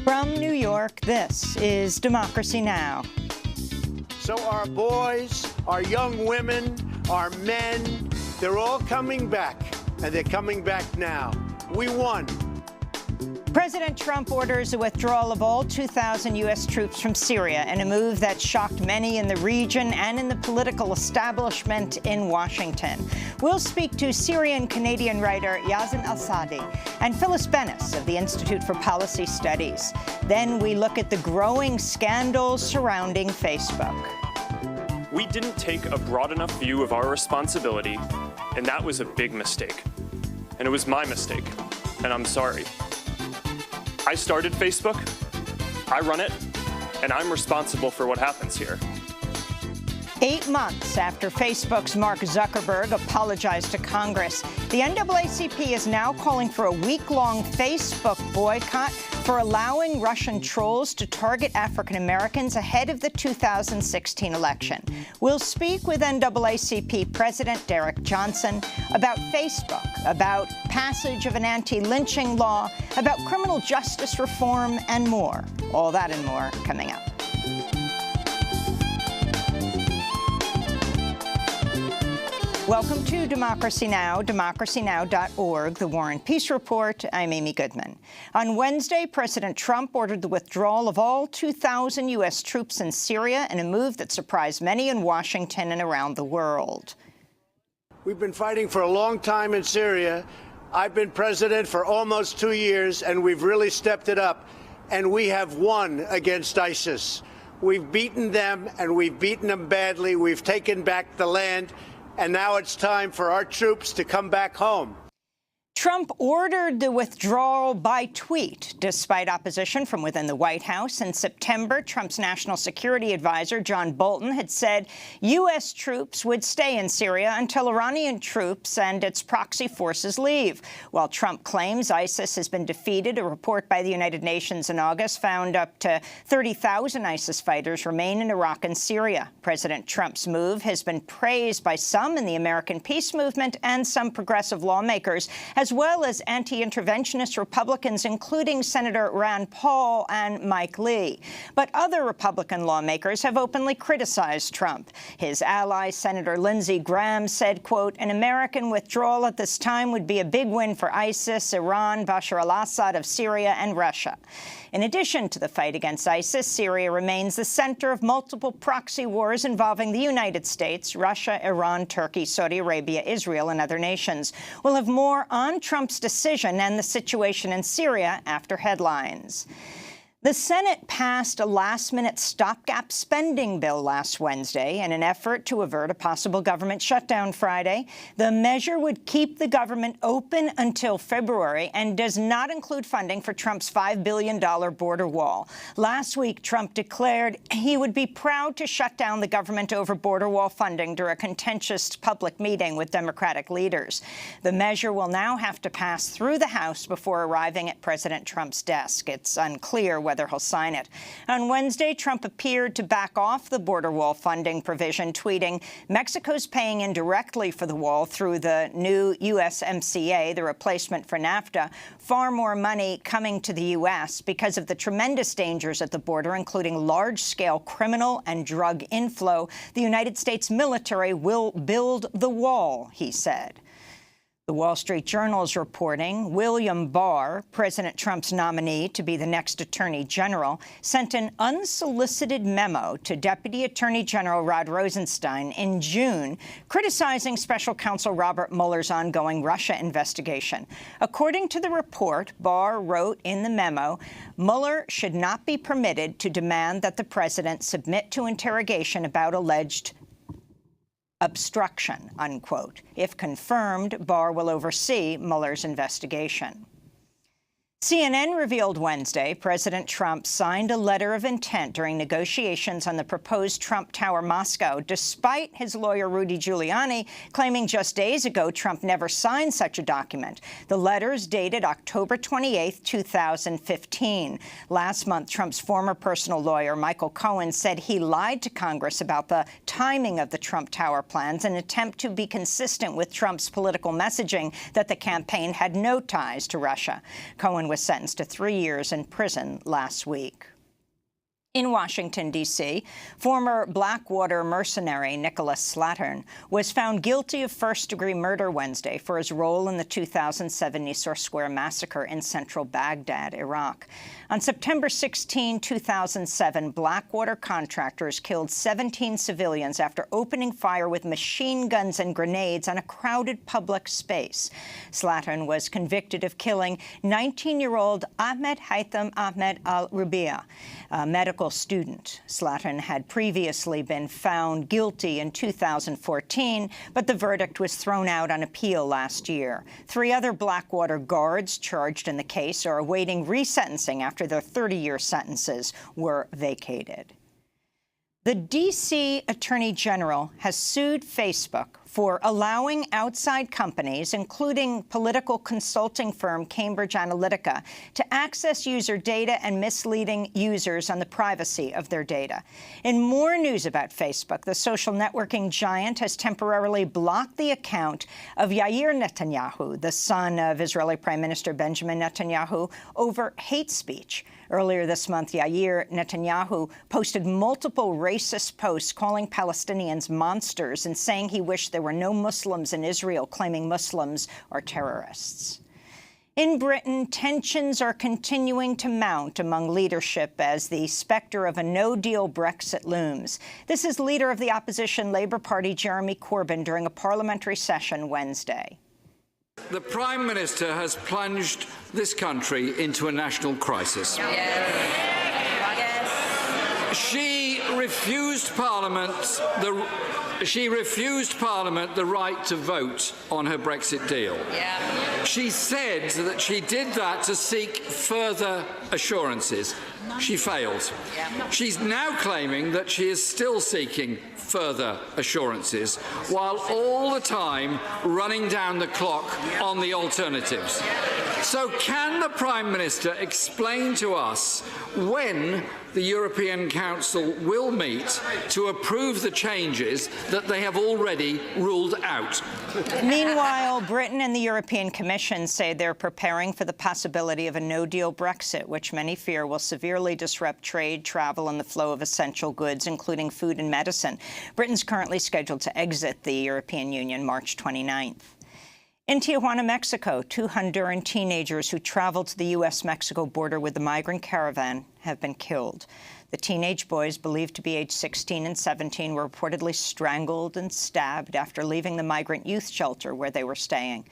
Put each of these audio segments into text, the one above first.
From New York, this is Democracy Now! So our boys, our young women, our men, they're all coming back, and they're coming back now. We won. President Trump orders the withdrawal of all 2,000 U.S. troops from Syria in a move that shocked many in the region and in the political establishment in Washington. We'll speak to Syrian-Canadian writer Yazan Al-Sadi and Phyllis Bennis of the Institute for Policy Studies. Then we look at the growing scandals surrounding Facebook. We didn't take a broad enough view of our responsibility, and that was a big mistake. And it was my mistake, and I'm sorry. I started Facebook, I run it, and I'm responsible for what happens here. 8 months after Facebook's Mark Zuckerberg apologized to Congress, the NAACP is now calling for a week-long Facebook boycott for allowing Russian trolls to target African Americans ahead of the 2016 election. We'll speak with NAACP President Derek Johnson about Facebook, about passage of an anti-lynching law, about criminal justice reform, and more. All that and more coming up. Welcome to Democracy Now!, democracynow.org, The War and Peace Report. I'm Amy Goodman. On Wednesday, President Trump ordered the withdrawal of all 2,000 U.S. troops in Syria in a move that surprised many in Washington and around the world. We've been fighting for a long time in Syria. I've been president for almost 2 years, and we've really stepped it up. And we have won against ISIS. We've beaten them, and we've beaten them badly. We've taken back the land. And now it's time for our troops to come back home. Trump ordered the withdrawal by tweet, despite opposition from within the White House. In September, Trump's national security advisor, John Bolton, had said U.S. troops would stay in Syria until Iranian troops and its proxy forces leave. While Trump claims ISIS has been defeated, a report by the United Nations in August found up to 30,000 ISIS fighters remain in Iraq and Syria. President Trump's move has been praised by some in the American peace movement and some progressive lawmakers, as well as anti-interventionist Republicans, including Senator Rand Paul and Mike Lee. But other Republican lawmakers have openly criticized Trump. His ally, Senator Lindsey Graham, said, quote, "An American withdrawal at this time would be a big win for ISIS, Iran, Bashar al-Assad of Syria, and Russia." In addition to the fight against ISIS, Syria remains the center of multiple proxy wars involving the United States, Russia, Iran, Turkey, Saudi Arabia, Israel, and other nations. We'll have more on Trump's decision and the situation in Syria after headlines. The Senate passed a last-minute stopgap spending bill last Wednesday in an effort to avert a possible government shutdown Friday. The measure would keep the government open until February and does not include funding for Trump's $5 billion border wall. Last week, Trump declared he would be proud to shut down the government over border wall funding during a contentious public meeting with Democratic leaders. The measure will now have to pass through the House before arriving at President Trump's desk. It's unclear whether he'll sign it. On Wednesday, Trump appeared to back off the border wall funding provision, tweeting, "Mexico's paying indirectly for the wall through the new USMCA, the replacement for NAFTA, far more money coming to the U.S. because of the tremendous dangers at the border, including large-scale criminal and drug inflow. The United States military will build the wall," he said. The Wall Street Journal is reporting William Barr, President Trump's nominee to be the next Attorney General, sent an unsolicited memo to Deputy Attorney General Rod Rosenstein in June, criticizing Special Counsel Robert Mueller's ongoing Russia investigation. According to the report, Barr wrote in the memo, Mueller should not be permitted to demand that the president submit to interrogation about alleged obstruction, unquote. If confirmed, Barr will oversee Mueller's investigation. CNN revealed Wednesday President Trump signed a letter of intent during negotiations on the proposed Trump Tower Moscow, despite his lawyer Rudy Giuliani claiming just days ago Trump never signed such a document. The letter is dated October 28, 2015. Last month, Trump's former personal lawyer, Michael Cohen, said he lied to Congress about the timing of the Trump Tower plans in an attempt to be consistent with Trump's political messaging that the campaign had no ties to Russia. Cohen was sentenced to 3 years in prison last week. In Washington, D.C., former Blackwater mercenary Nicholas Slattern was found guilty of first-degree murder Wednesday for his role in the 2007 Nisour Square massacre in central Baghdad, Iraq. On September 16, 2007, Blackwater contractors killed 17 civilians after opening fire with machine guns and grenades on a crowded public space. Slattern was convicted of killing 19-year-old Ahmed Haytham Ahmed al-Rubiya, a medical student. Slattern had previously been found guilty in 2014, but the verdict was thrown out on appeal last year. 3 other Blackwater guards charged in the case are awaiting resentencing after their 30-year sentences were vacated. The D.C. Attorney General has sued Facebook for allowing outside companies, including political consulting firm Cambridge Analytica, to access user data and misleading users on the privacy of their data. In more news about Facebook, the social networking giant has temporarily blocked the account of Yair Netanyahu, the son of Israeli Prime Minister Benjamin Netanyahu, over hate speech. Earlier this month, Yair Netanyahu posted multiple racist posts calling Palestinians monsters and saying he wished there were no Muslims in Israel, claiming Muslims are terrorists. In Britain, tensions are continuing to mount among leadership as the spectre of a no-deal Brexit looms. This is leader of the opposition Labour Party, Jeremy Corbyn, during a parliamentary session Wednesday. The Prime Minister has plunged this country into a national crisis. She refused Parliament the right to vote on her Brexit deal. She said that she did that to seek further assurances. She failed. She's now claiming that she is still seeking further assurances, while all the time running down the clock on the alternatives. So can the Prime Minister explain to us when the European Council will meet to approve the changes that they have already ruled out? Meanwhile, Britain and the European Commission say they're preparing for the possibility of a no-deal Brexit, which many fear will severely disrupt trade, travel, and the flow of essential goods, including food and medicine. Britain's currently scheduled to exit the European Union March 29th. In Tijuana, Mexico, 2 Honduran teenagers who traveled to the U.S.-Mexico border with the migrant caravan have been killed. The teenage boys, believed to be aged 16 and 17, were reportedly strangled and stabbed after leaving the migrant youth shelter where they were staying.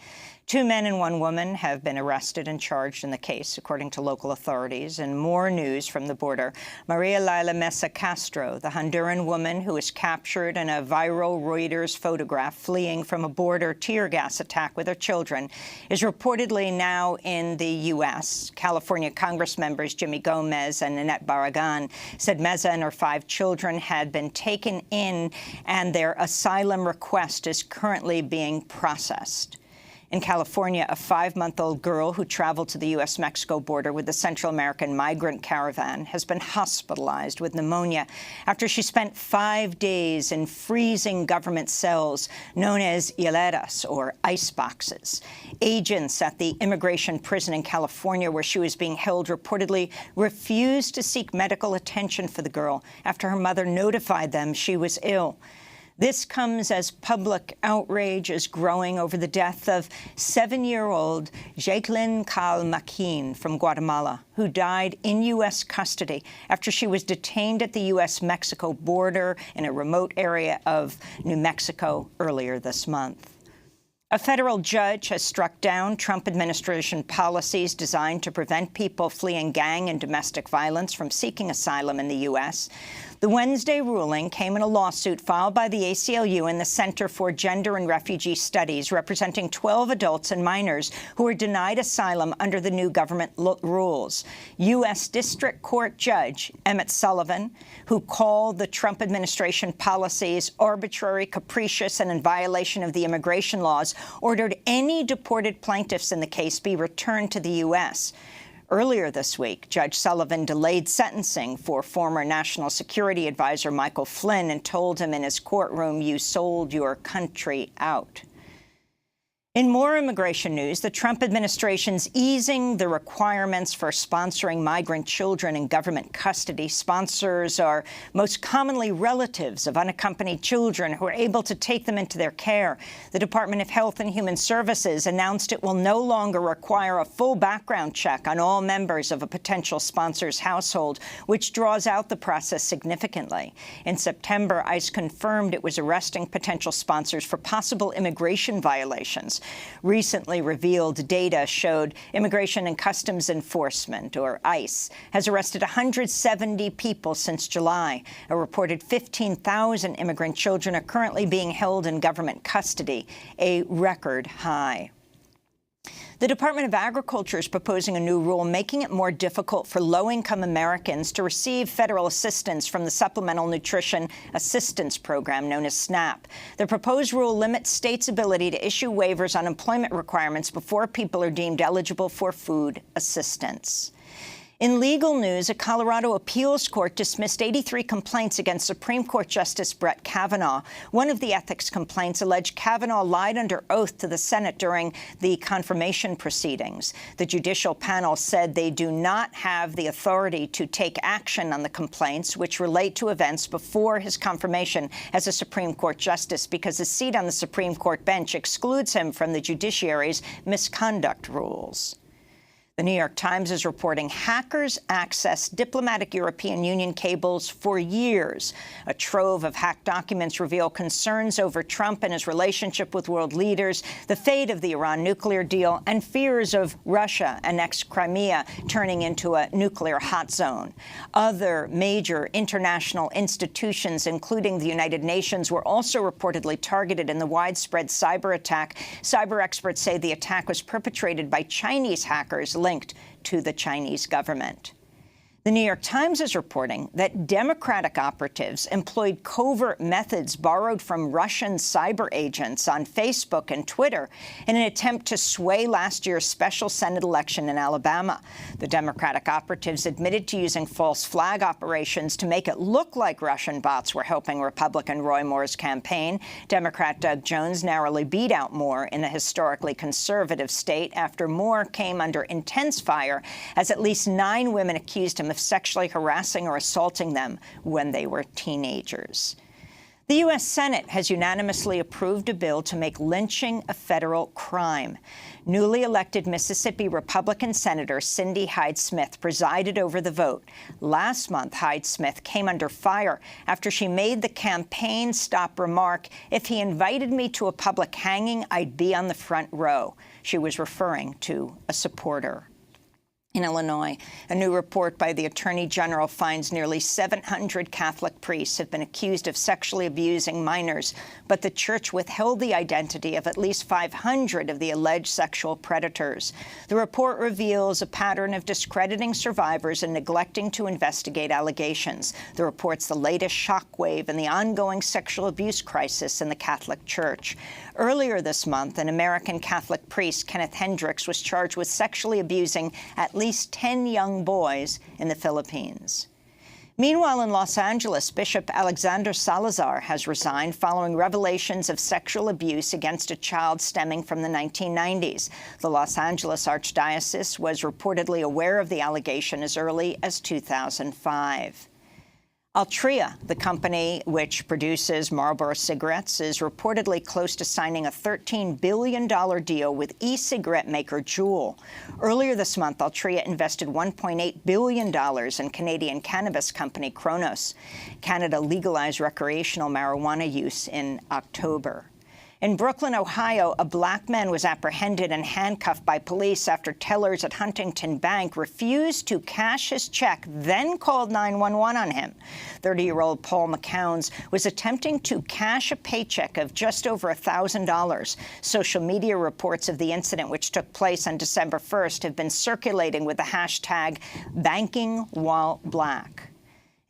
2 men and 1 woman have been arrested and charged in the case, according to local authorities. And more news from the border. Maria Laila Mesa Castro, the Honduran woman who was captured in a viral Reuters photograph fleeing from a border tear gas attack with her children, is reportedly now in the U.S. California Congress members Jimmy Gomez and Annette Barragan said Mesa and her 5 children had been taken in and their asylum request is currently being processed. In California, a 5-month-old girl who traveled to the U.S.-Mexico border with the Central American migrant caravan has been hospitalized with pneumonia after she spent 5 days in freezing government cells known as hieleras, or ice boxes. Agents at the immigration prison in California, where she was being held, reportedly refused to seek medical attention for the girl after her mother notified them she was ill. This comes as public outrage is growing over the death of 7-year-old Jacqueline Calmaquin from Guatemala, who died in U.S. custody after she was detained at the U.S.-Mexico border in a remote area of New Mexico earlier this month. A federal judge has struck down Trump administration policies designed to prevent people fleeing gang and domestic violence from seeking asylum in the U.S. The Wednesday ruling came in a lawsuit filed by the ACLU and the Center for Gender and Refugee Studies, representing 12 adults and minors who were denied asylum under the new government rules. U.S. District Court Judge Emmett Sullivan, who called the Trump administration policies arbitrary, capricious, and in violation of the immigration laws, ordered any deported plaintiffs in the case be returned to the U.S. Earlier this week, Judge Sullivan delayed sentencing for former National Security Advisor Michael Flynn and told him in his courtroom, "You sold your country out." In more immigration news, the Trump administration's easing the requirements for sponsoring migrant children in government custody. Sponsors are most commonly relatives of unaccompanied children who are able to take them into their care. The Department of Health and Human Services announced it will no longer require a full background check on all members of a potential sponsor's household, which draws out the process significantly. In September, ICE confirmed it was arresting potential sponsors for possible immigration violations. Recently revealed data showed Immigration and Customs Enforcement, or ICE, has arrested 170 people since July. A reported 15,000 immigrant children are currently being held in government custody, a record high. The Department of Agriculture is proposing a new rule making it more difficult for low-income Americans to receive federal assistance from the Supplemental Nutrition Assistance Program, known as SNAP. The proposed rule limits states' ability to issue waivers on employment requirements before people are deemed eligible for food assistance. In legal news, a Colorado appeals court dismissed 83 complaints against Supreme Court Justice Brett Kavanaugh. One of the ethics complaints alleged Kavanaugh lied under oath to the Senate during the confirmation proceedings. The judicial panel said they do not have the authority to take action on the complaints, which relate to events before his confirmation as a Supreme Court justice, because his seat on the Supreme Court bench excludes him from the judiciary's misconduct rules. The New York Times is reporting hackers accessed diplomatic European Union cables for years. A trove of hacked documents reveal concerns over Trump and his relationship with world leaders, the fate of the Iran nuclear deal, and fears of Russia annexed Crimea turning into a nuclear hot zone. Other major international institutions, including the United Nations, were also reportedly targeted in the widespread cyber attack. Cyber experts say the attack was perpetrated by Chinese hackers linked to the Chinese government. The New York Times is reporting that Democratic operatives employed covert methods borrowed from Russian cyber agents on Facebook and Twitter in an attempt to sway last year's special Senate election in Alabama. The Democratic operatives admitted to using false flag operations to make it look like Russian bots were helping Republican Roy Moore's campaign. Democrat Doug Jones narrowly beat out Moore in a historically conservative state after Moore came under intense fire as at least 9 women accused him of sexually harassing or assaulting them when they were teenagers. The U.S. Senate has unanimously approved a bill to make lynching a federal crime. Newly elected Mississippi Republican Senator Cindy Hyde-Smith presided over the vote. Last month, Hyde-Smith came under fire after she made the campaign-stop remark, "If he invited me to a public hanging, I'd be on the front row." She was referring to a supporter. In Illinois, a new report by the Attorney General finds nearly 700 Catholic priests have been accused of sexually abusing minors, but the church withheld the identity of at least 500 of the alleged sexual predators. The report reveals a pattern of discrediting survivors and neglecting to investigate allegations. The report's the latest shockwave in the ongoing sexual abuse crisis in the Catholic Church. Earlier this month, an American Catholic priest, Kenneth Hendricks, was charged with sexually abusing at least 10 young boys in the Philippines. Meanwhile, in Los Angeles, Bishop Alexander Salazar has resigned following revelations of sexual abuse against a child stemming from the 1990s. The Los Angeles Archdiocese was reportedly aware of the allegation as early as 2005. Altria, the company which produces Marlboro cigarettes, is reportedly close to signing a $13 billion deal with e-cigarette maker Juul. Earlier this month, Altria invested $1.8 billion in Canadian cannabis company Cronos. Canada legalized recreational marijuana use in October. In Brooklyn, Ohio, a black man was apprehended and handcuffed by police after tellers at Huntington Bank refused to cash his check, then called 911 on him. 30-year-old Paul McCown's was attempting to cash a paycheck of just over $1,000. Social media reports of the incident, which took place on December 1st, have been circulating with the hashtag #BankingWhileBlack.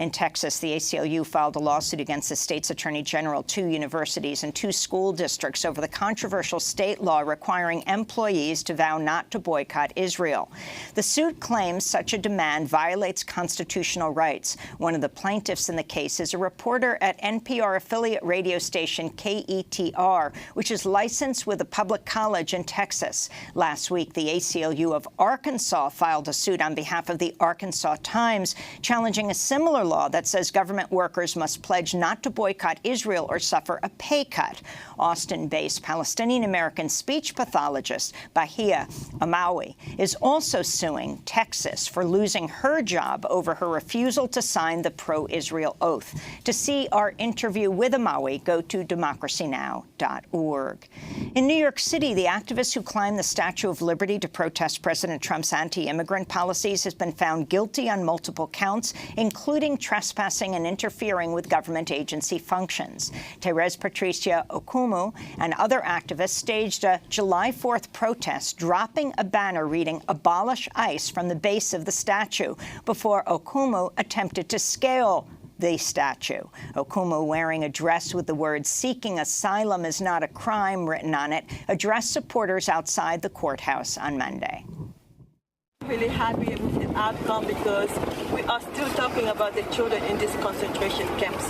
In Texas, the ACLU filed a lawsuit against the state's attorney general, 2 universities, and 2 school districts over the controversial state law requiring employees to vow not to boycott Israel. The suit claims such a demand violates constitutional rights. One of the plaintiffs in the case is a reporter at NPR affiliate radio station KETR, which is licensed with a public college in Texas. Last week, the ACLU of Arkansas filed a suit on behalf of the Arkansas Times, challenging a similar law that says government workers must pledge not to boycott Israel or suffer a pay cut. Austin-based Palestinian-American speech pathologist Bahia Amawi is also suing Texas for losing her job over her refusal to sign the pro-Israel oath. To see our interview with Amawi, go to DemocracyNow.org. In New York City, the activist who climbed the Statue of Liberty to protest President Trump's anti-immigrant policies has been found guilty on multiple counts, including trespassing and interfering with government agency functions. Therese Patricia Okumu and other activists staged a July 4th protest, dropping a banner reading "Abolish ICE" from the base of the statue, before Okumu attempted to scale the statue. Okumu, wearing a dress with the words "Seeking asylum is not a crime" written on it, addressed supporters outside the courthouse on Monday. Really happy with the outcome because we are still talking about the children in these concentration camps.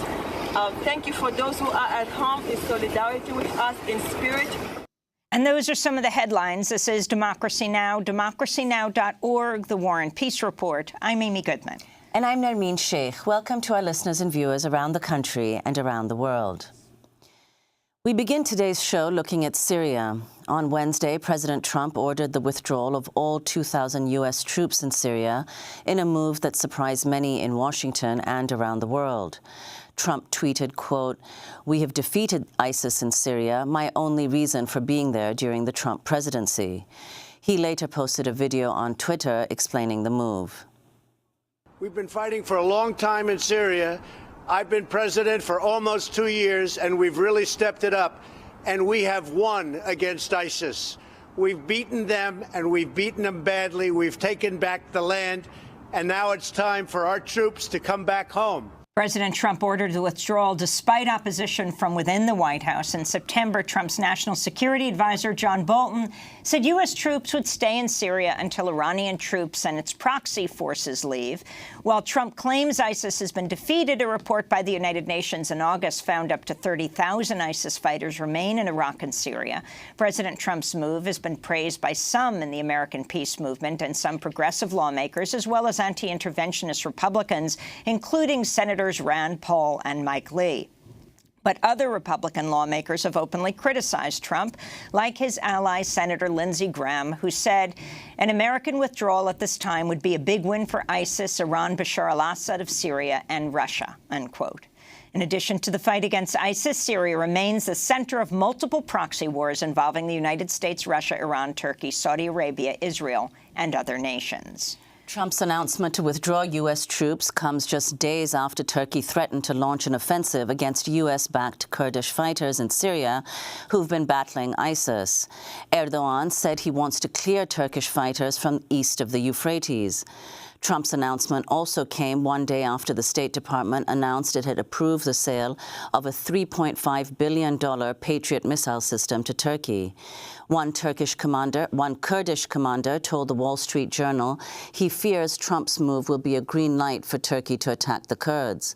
Thank you for those who are at home in solidarity with us in spirit. And those are some of the headlines. This is Democracy Now!, DemocracyNow.org, The War and Peace Report. I'm Amy Goodman. And I'm Nermeen Sheikh. Welcome to our listeners and viewers around the country and around the world. We begin today's show looking at Syria. On Wednesday, President Trump ordered the withdrawal of all 2,000 U.S. troops in Syria in a move that surprised many in Washington and around the world. Trump tweeted, quote, "We have defeated ISIS in Syria, my only reason for being there during the Trump presidency." He later posted a video on Twitter explaining the move. We've been fighting for a long time in Syria. I've been president for almost 2 years, and we've really stepped it up. And we have won against ISIS. We've beaten them, and we've beaten them badly. We've taken back the land, and now it's time for our troops to come back home. President Trump ordered the withdrawal despite opposition from within the White House. In September, Trump's national security advisor, John Bolton, said U.S. troops would stay in Syria until Iranian troops and its proxy forces leave. While Trump claims ISIS has been defeated, a report by the United Nations in August found up to 30,000 ISIS fighters remain in Iraq and Syria. President Trump's move has been praised by some in the American peace movement and some progressive lawmakers, as well as anti-interventionist Republicans, including Senators Rand Paul and Mike Lee. But other Republican lawmakers have openly criticized Trump, like his ally, Senator Lindsey Graham, who said an American withdrawal at this time would be a big win for ISIS, Iran, Bashar al-Assad of Syria, and Russia, unquote. In addition to the fight against ISIS, Syria remains the center of multiple proxy wars involving the United States, Russia, Iran, Turkey, Saudi Arabia, Israel, and other nations. Trump's announcement to withdraw U.S. troops comes just days after Turkey threatened to launch an offensive against U.S.-backed Kurdish fighters in Syria who've been battling ISIS. Erdogan said he wants to clear Turkish fighters from east of the Euphrates. Trump's announcement also came one day after the State Department announced it had approved the sale of a $3.5 billion Patriot missile system to Turkey. One Kurdish commander told the Wall Street Journal he fears Trump's move will be a green light for Turkey to attack the Kurds.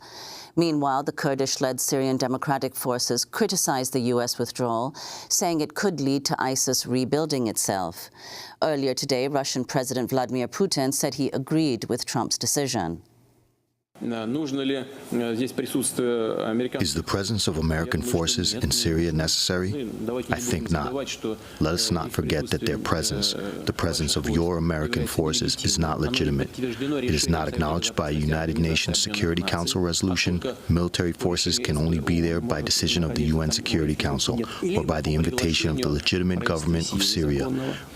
Meanwhile, the Kurdish-led Syrian Democratic Forces criticized the U.S. withdrawal, saying it could lead to ISIS rebuilding itself. Earlier today, Russian President Vladimir Putin said he agreed with Trump's decision. Is the presence of American forces in Syria necessary? I think not. Let us not forget that their presence, the presence of your American forces, is not legitimate. It is not acknowledged by a United Nations Security Council resolution. Military forces can only be there by decision of the UN Security Council or by the invitation of the legitimate government of Syria.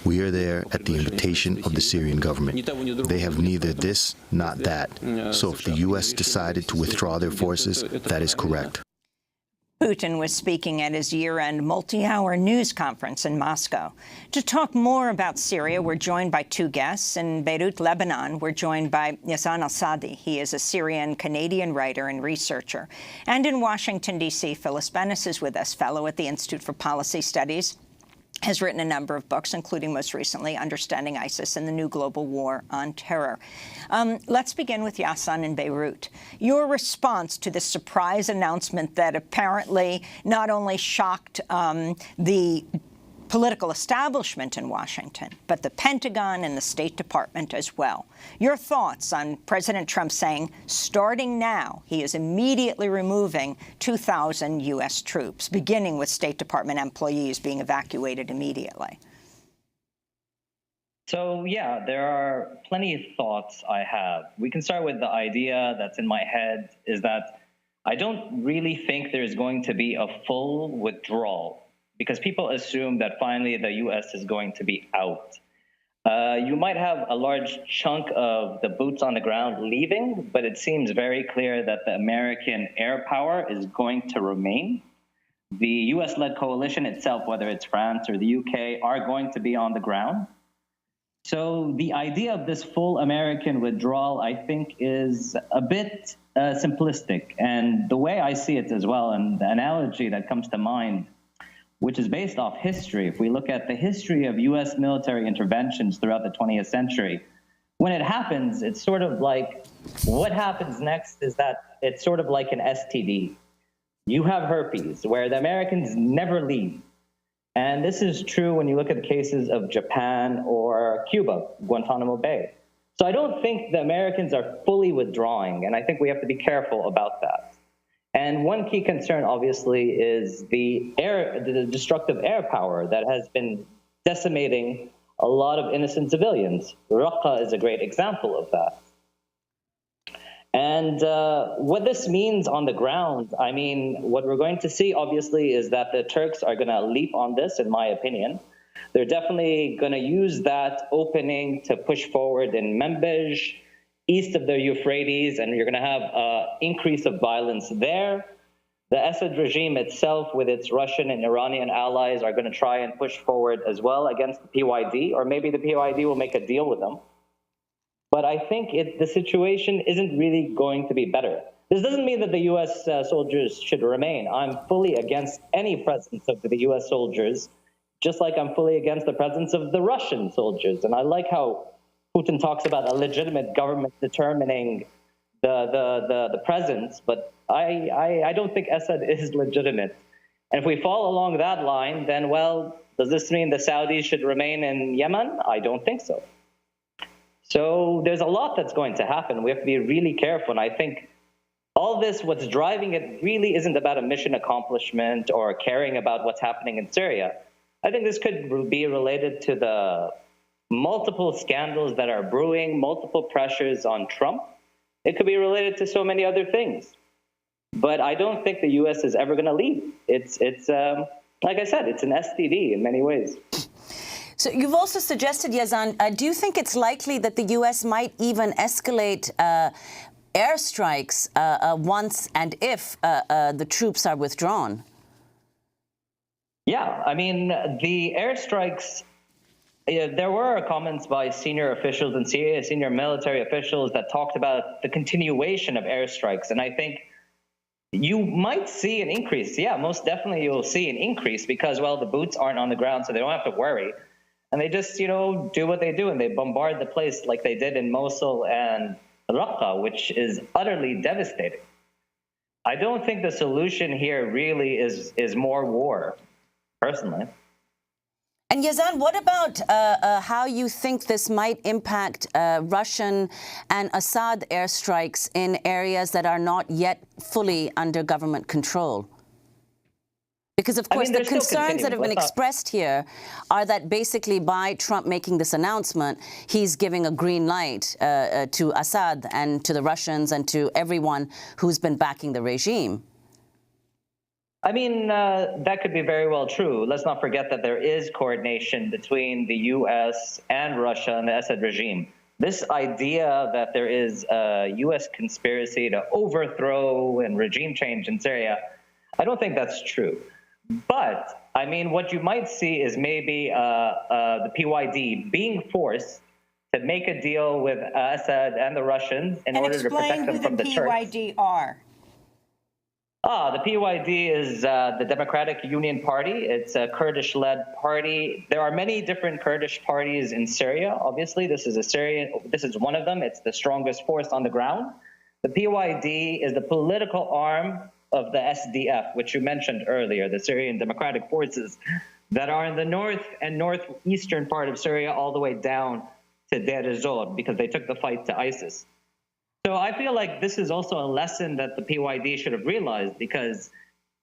We are there at the invitation of the Syrian government. They have neither this, not that. So if the U.S. decided to withdraw their forces, that is correct. Putin was speaking at his year-end multi-hour news conference in Moscow. To talk more about Syria, we're joined by two guests. In Beirut, Lebanon, we're joined by Yazan al-Sadi. He is a Syrian-Canadian writer and researcher. And in Washington, D.C., Phyllis Bennis is with us, fellow at the Institute for Policy Studies. Has written a number of books, including most recently Understanding ISIS and the New Global War on Terror. Let's begin with Yazan in Beirut. Your response to this surprise announcement that apparently not only shocked the political establishment in Washington, but the Pentagon and the State Department as well. Your thoughts on President Trump saying, starting now, he is immediately removing 2,000 U.S. troops, beginning with State Department employees being evacuated immediately? So, yeah, there are plenty of thoughts I have. We can start with the idea that's in my head is that I don't really think there's going to be a full withdrawal, because people assume that finally the U.S. is going to be out. You might have a large chunk of the boots on the ground leaving, but it seems very clear that the American air power is going to remain. The U.S.-led coalition itself, whether it's France or the U.K., are going to be on the ground. So the idea of this full American withdrawal, I think, is a bit simplistic. And the way I see it as well, and the analogy that comes to mind, which is based off history. If we look at the history of U.S. military interventions throughout the 20th century, when it happens, it's sort of like, what happens next is that it's sort of like an STD. You have herpes, where the Americans never leave. And this is true when you look at the cases of Japan or Cuba, Guantanamo Bay. So I don't think the Americans are fully withdrawing, and I think we have to be careful about that. And one key concern, obviously, is the destructive air power that has been decimating a lot of innocent civilians. Raqqa is a great example of that. And what this means on the ground, I mean, what we're going to see, obviously, is that the Turks are going to leap on this, in my opinion. They're definitely going to use that opening to push forward in Manbij, east of the Euphrates, and you're going to have an increase of violence there. The Assad regime itself, with its Russian and Iranian allies, are going to try and push forward as well against the PYD, or maybe the PYD will make a deal with them. But I think the situation isn't really going to be better. This doesn't mean that the U.S. Soldiers should remain. I'm fully against any presence of the U.S. soldiers, just like I'm fully against the presence of the Russian soldiers. And I like how Putin talks about a legitimate government determining the presence, but I don't think Assad is legitimate. And if we fall along that line, then, well, does this mean the Saudis should remain in Yemen? I don't think so. So there's a lot that's going to happen. We have to be really careful. And I think all this, what's driving it really isn't about a mission accomplishment or caring about what's happening in Syria. I think this could be related to the multiple scandals that are brewing, multiple pressures on Trump. It could be related to so many other things. But I don't think the U.S. is ever going to leave. It's like I said, it's an STD in many ways. So you've also suggested, Yazan, do you think it's likely that the U.S. might even escalate airstrikes once and if the troops are withdrawn? Yeah, I mean, the airstrikes, there were comments by senior officials in Syria, senior military officials, that talked about the continuation of airstrikes. And I think you might see an increase. Yeah, most definitely you'll see an increase because, well, the boots aren't on the ground, so they don't have to worry. And they just, do what they do, and they bombard the place like they did in Mosul and Raqqa, which is utterly devastating. I don't think the solution here really is more war, personally. And Yazan, what about how you think this might impact Russian and Assad airstrikes in areas that are not yet fully under government control? Because, of course, the concerns that have been expressed here are that basically by Trump making this announcement, he's giving a green light to Assad and to the Russians and to everyone who's been backing the regime. I mean, that could be very well true. Let's not forget that there is coordination between the U.S. and Russia and the Assad regime. This idea that there is a U.S. conspiracy to overthrow and regime change in Syria, I don't think that's true. But, I mean, what you might see is maybe the PYD being forced to make a deal with Assad and the Russians in order to protect them from the Turks. Explain who the PYD are. The PYD is the Democratic Union Party. It's a Kurdish-led party. There are many different Kurdish parties in Syria. Obviously, this is one of them. It's the strongest force on the ground. The PYD is the political arm of the SDF, which you mentioned earlier, the Syrian Democratic Forces, that are in the north and northeastern part of Syria all the way down to Deir ez-Zor, because they took the fight to ISIS. So I feel like this is also a lesson that the PYD should have realized, because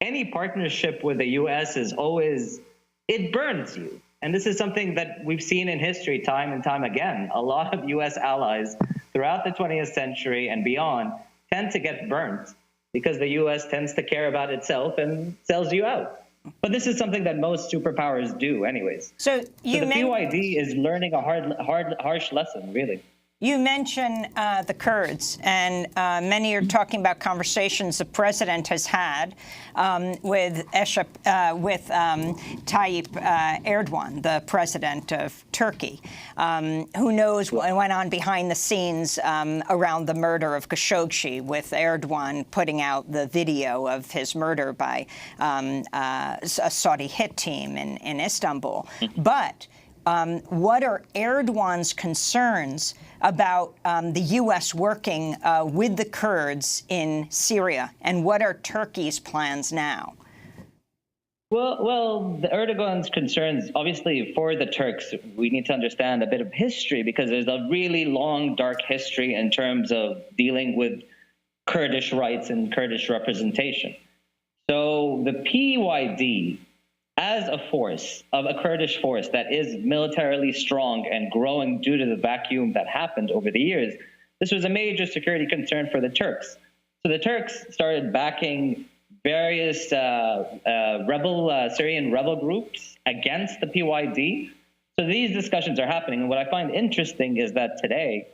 any partnership with the U.S. is always, it burns you. And this is something that we've seen in history time and time again. A lot of U.S. allies throughout the 20th century and beyond tend to get burnt because the U.S. tends to care about itself and sells you out. But this is something that most superpowers do anyways. So the PYD is learning a harsh lesson, really. You mention the Kurds, and many are talking about conversations the president has had with Tayyip Erdogan, the president of Turkey. Who knows what went on behind the scenes around the murder of Khashoggi, with Erdogan putting out the video of his murder by a Saudi hit team in Istanbul. But what are Erdogan's concerns about the U.S. working with the Kurds in Syria, and what are Turkey's plans now? Well, the Erdogan's concerns, obviously, for the Turks, we need to understand a bit of history, because there's a really long, dark history in terms of dealing with Kurdish rights and Kurdish representation. So the PYD, as a force, of a Kurdish force that is militarily strong and growing due to the vacuum that happened over the years, this was a major security concern for the Turks. So the Turks started backing various Syrian rebel groups against the PYD. So these discussions are happening. And what I find interesting is that today,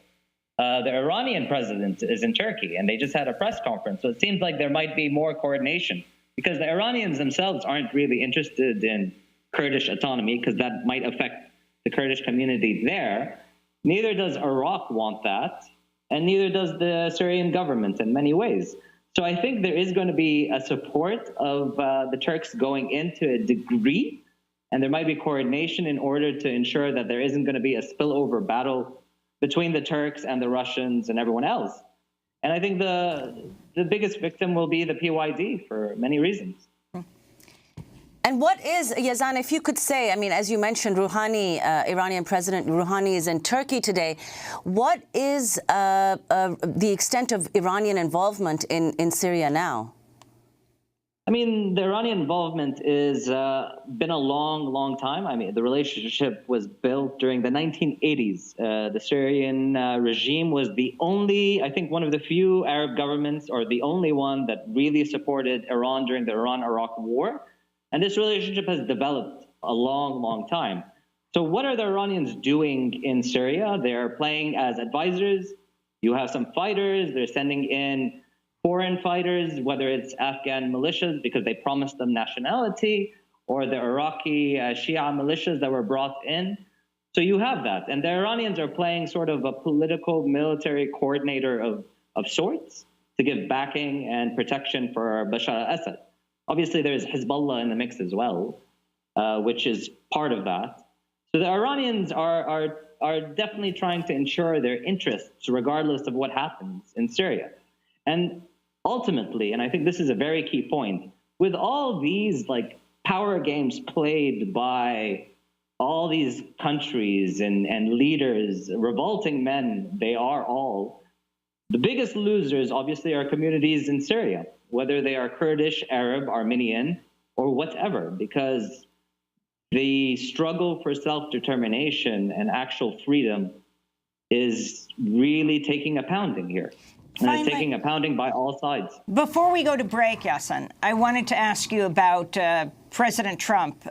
the Iranian president is in Turkey, and they just had a press conference. So it seems like there might be more coordination, because the Iranians themselves aren't really interested in Kurdish autonomy, because that might affect the Kurdish community there. Neither does Iraq want that, and neither does the Syrian government in many ways. So I think there is going to be a support of the Turks going into a degree, and there might be coordination in order to ensure that there isn't going to be a spillover battle between the Turks and the Russians and everyone else. And I think the biggest victim will be the PYD for many reasons. And what is, Yazan, if you could say, I mean, as you mentioned, Rouhani, Iranian President Rouhani is in Turkey today. What is the extent of Iranian involvement in Syria now? I mean, the Iranian involvement is been a long time. I mean, the relationship was built during the 1980s. The Syrian regime was the only, I think, one of the few Arab governments, or the only one, that really supported Iran during the Iran-Iraq war. And this relationship has developed a long time. So what are the Iranians doing in Syria? They're playing as advisors. You have some fighters. They're sending in foreign fighters, whether it's Afghan militias because they promised them nationality, or the Iraqi Shia militias that were brought in. So you have that. And the Iranians are playing sort of a political military coordinator of sorts to give backing and protection for Bashar al-Assad. Obviously, there's Hezbollah in the mix as well, which is part of that. So the Iranians are definitely trying to ensure their interests regardless of what happens in Syria. And ultimately, and I think this is a very key point, with all these like power games played by all these countries and leaders, revolting men, they are all, the biggest losers obviously are communities in Syria, whether they are Kurdish, Arab, Armenian, or whatever, because the struggle for self-determination and actual freedom is really taking a pounding here. And it's taking a pounding by all sides. Before we go to break, Yasin, I wanted to ask you about President Trump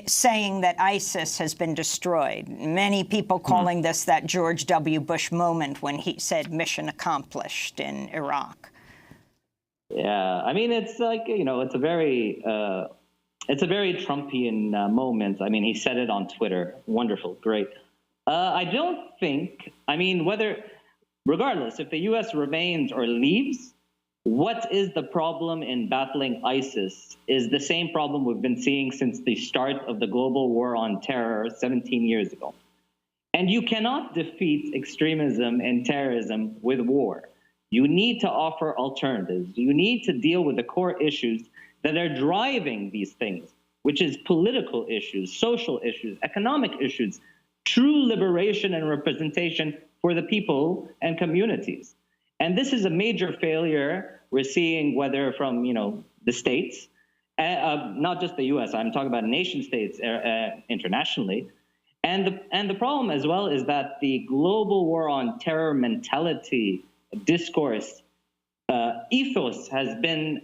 saying that ISIS has been destroyed. Many people calling this that George W. Bush moment when he said mission accomplished in Iraq. Yeah, I mean, it's like, it's a very Trumpian moment. I mean, he said it on Twitter. Wonderful, great. I don't think, regardless, if the U.S. remains or leaves, what is the problem in battling ISIS is the same problem we've been seeing since the start of the global war on terror 17 years ago. And you cannot defeat extremism and terrorism with war. You need to offer alternatives. You need to deal with the core issues that are driving these things, which is political issues, social issues, economic issues, true liberation and representation for the people and communities. And this is a major failure we're seeing, whether from the states, not just the U.S. I'm talking about nation states internationally, and the problem as well is that the global war on terror mentality, discourse, ethos has been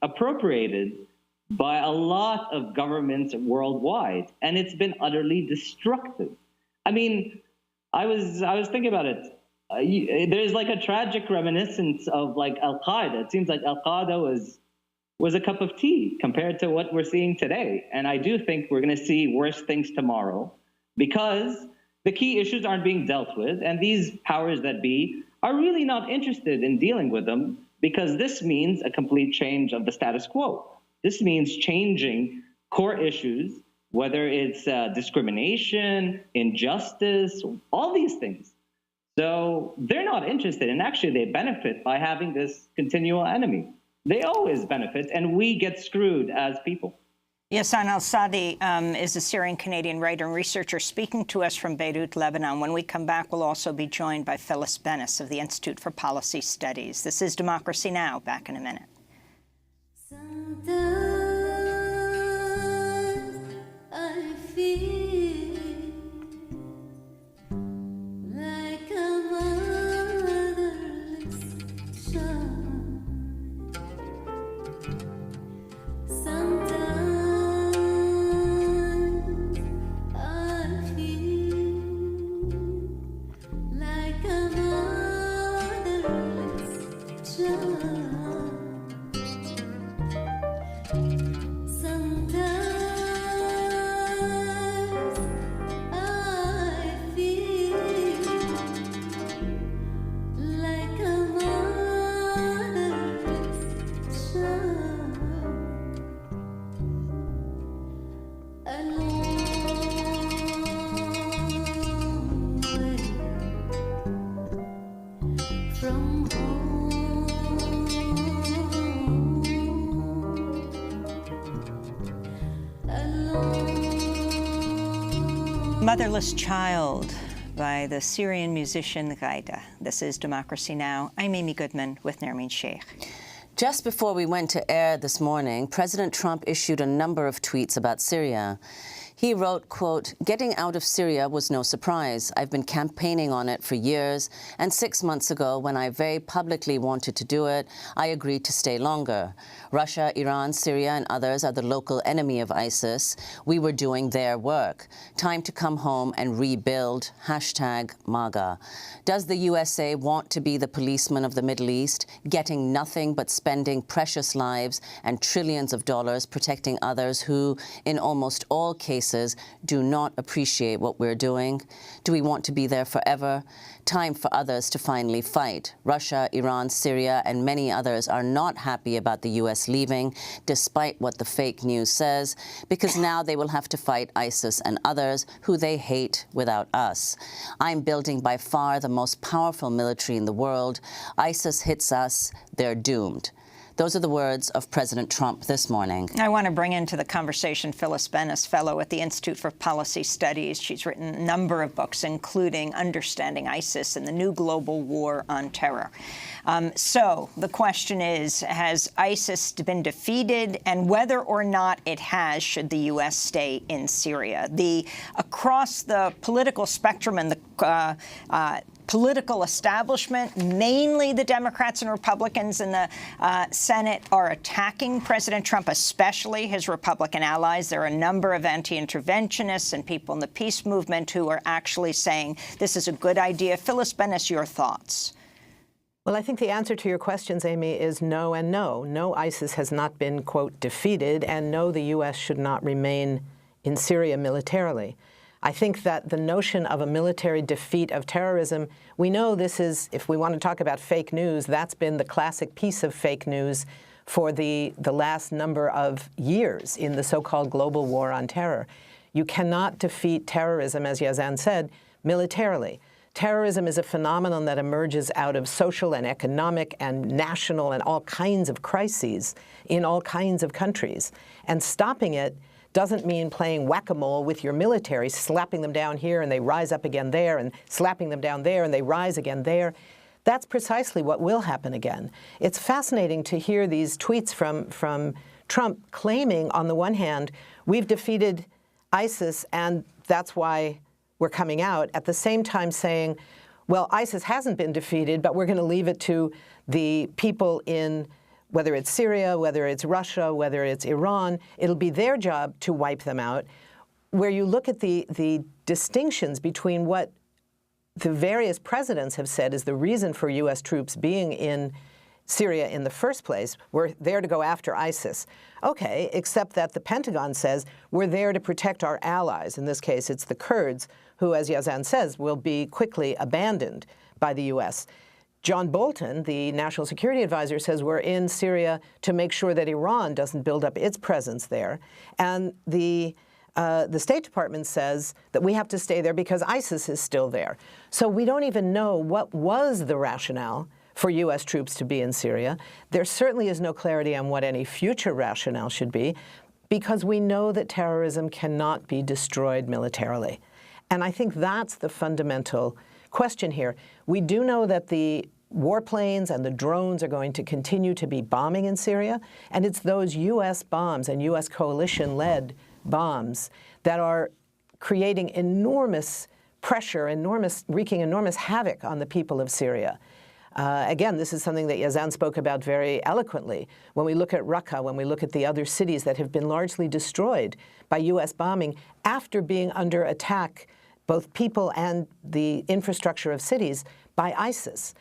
appropriated by a lot of governments worldwide, and it's been utterly destructive. I mean, I was thinking about it. There's like a tragic reminiscence of like Al-Qaeda. It seems like Al-Qaeda was a cup of tea compared to what we're seeing today. And I do think we're going to see worse things tomorrow because the key issues aren't being dealt with. And these powers that be are really not interested in dealing with them because this means a complete change of the status quo. This means changing core issues, whether it's discrimination, injustice, all these things. So they're not interested, and actually they benefit by having this continual enemy. They always benefit, and we get screwed as people. Yassan al-Sadi is a Syrian-Canadian writer and researcher speaking to us from Beirut, Lebanon. When we come back, we'll also be joined by Phyllis Bennis of the Institute for Policy Studies. This is Democracy Now! Back in a minute. Sometimes I feel like a motherless child. Sometimes I feel like a motherless child. Sometimes I feel like a motherless child, a long way from home. Motherless Child by the Syrian musician Ghaida. This is Democracy Now! I'm Amy Goodman with Nermeen Sheikh. Just before we went to air this morning, President Trump issued a number of tweets about Syria. He wrote, quote, "Getting out of Syria was no surprise. I've been campaigning on it for years, and 6 months ago, when I very publicly wanted to do it, I agreed to stay longer. Russia, Iran, Syria, and others are the local enemy of ISIS. We were doing their work. Time to come home and rebuild. #MAGA. Does the USA want to be the policeman of the Middle East, getting nothing but spending precious lives and trillions of dollars protecting others who, in almost all cases, do not appreciate what we're doing? Do we want to be there forever? Time for others to finally fight. Russia, Iran, Syria, and many others are not happy about the U.S. leaving, despite what the fake news says, because now they will have to fight ISIS and others who they hate without us. I'm building by far the most powerful military in the world. ISIS hits us, they're doomed." Those are the words of President Trump this morning. I want to bring into the conversation Phyllis Bennis, fellow at the Institute for Policy Studies. She's written a number of books, including Understanding ISIS and the New Global War on Terror. So the question is, has ISIS been defeated? And whether or not it has, should the U.S. stay in Syria? Across the political spectrum and the political establishment, mainly the Democrats and Republicans in the Senate, are attacking President Trump, especially his Republican allies. There are a number of anti-interventionists and people in the peace movement who are actually saying this is a good idea. Phyllis Bennis, your thoughts? Well, I think the answer to your questions, Amy, is no and no. No, ISIS has not been, quote, defeated, and no, the U.S. should not remain in Syria militarily. I think that the notion of a military defeat of terrorism, we know this is, if we want to talk about fake news, that's been the classic piece of fake news for the last number of years in the so-called global war on terror. You cannot defeat terrorism, as Yazan said, militarily. Terrorism is a phenomenon that emerges out of social and economic and national and all kinds of crises in all kinds of countries. And stopping it doesn't mean playing whack-a-mole with your military, slapping them down here and they rise up again there, and slapping them down there and they rise again there. That's precisely what will happen again. It's fascinating to hear these tweets from Trump claiming, on the one hand, we've defeated ISIS and that's why we're coming out, at the same time saying, well, ISIS hasn't been defeated, but we're going to leave it to the people in, whether it's Syria, whether it's Russia, whether it's Iran, it'll be their job to wipe them out. Where you look at the distinctions between what the various presidents have said is the reason for U.S. troops being in Syria in the first place, we're there to go after ISIS. Okay, except that the Pentagon says we're there to protect our allies. In this case, it's the Kurds, who, as Yazan says, will be quickly abandoned by the U.S. John Bolton, the National Security Advisor, says we're in Syria to make sure that Iran doesn't build up its presence there. And the State Department says that we have to stay there because ISIS is still there. So we don't even know what was the rationale for U.S. troops to be in Syria. There certainly is no clarity on what any future rationale should be, because we know that terrorism cannot be destroyed militarily. And I think that's the fundamental question here. We do know that the warplanes and the drones are going to continue to be bombing in Syria, and it's those U.S. bombs and U.S. coalition-led bombs that are creating enormous pressure, wreaking enormous havoc on the people of Syria. Again, this is something that Yazan spoke about very eloquently. When we look at Raqqa, when we look at the other cities that have been largely destroyed by U.S. bombing after being under attack, both people and the infrastructure of cities, by ISIS.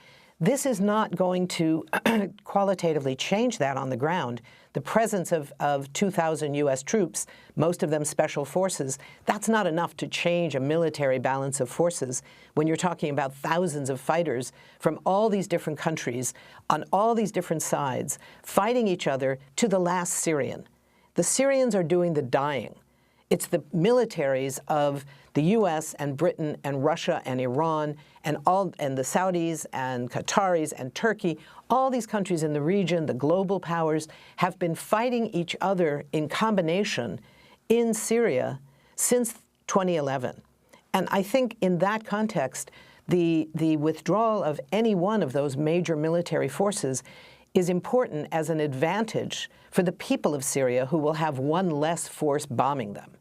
This is not going to qualitatively change that on the ground. The presence of 2,000 U.S. troops, most of them special forces, that's not enough to change a military balance of forces when you're talking about thousands of fighters from all these different countries on all these different sides fighting each other to the last Syrian. The Syrians are doing the dying. It's the militaries of the U.S. and Britain and Russia and Iran and the Saudis and Qataris and Turkey, all these countries in the region, the global powers, have been fighting each other in combination in Syria since 2011. And I think in that context, the withdrawal of any one of those major military forces is important as an advantage for the people of Syria, who will have one less force bombing them.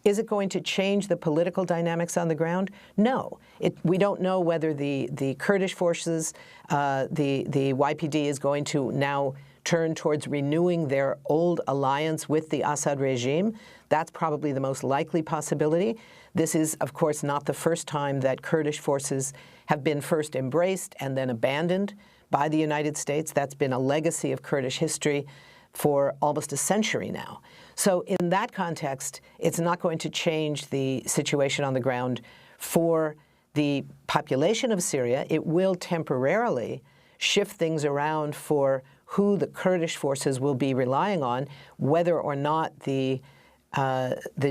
Is it going to change the political dynamics on the ground? No. We don't know whether the Kurdish forces, the YPD, is going to now turn towards renewing their old alliance with the Assad regime. That's probably the most likely possibility. This is, of course, not the first time that Kurdish forces have been first embraced and then abandoned by the United States. That's been a legacy of Kurdish history for almost a century now. So in that context, it's not going to change the situation on the ground for the population of Syria. It will temporarily shift things around for who the Kurdish forces will be relying on, whether or not the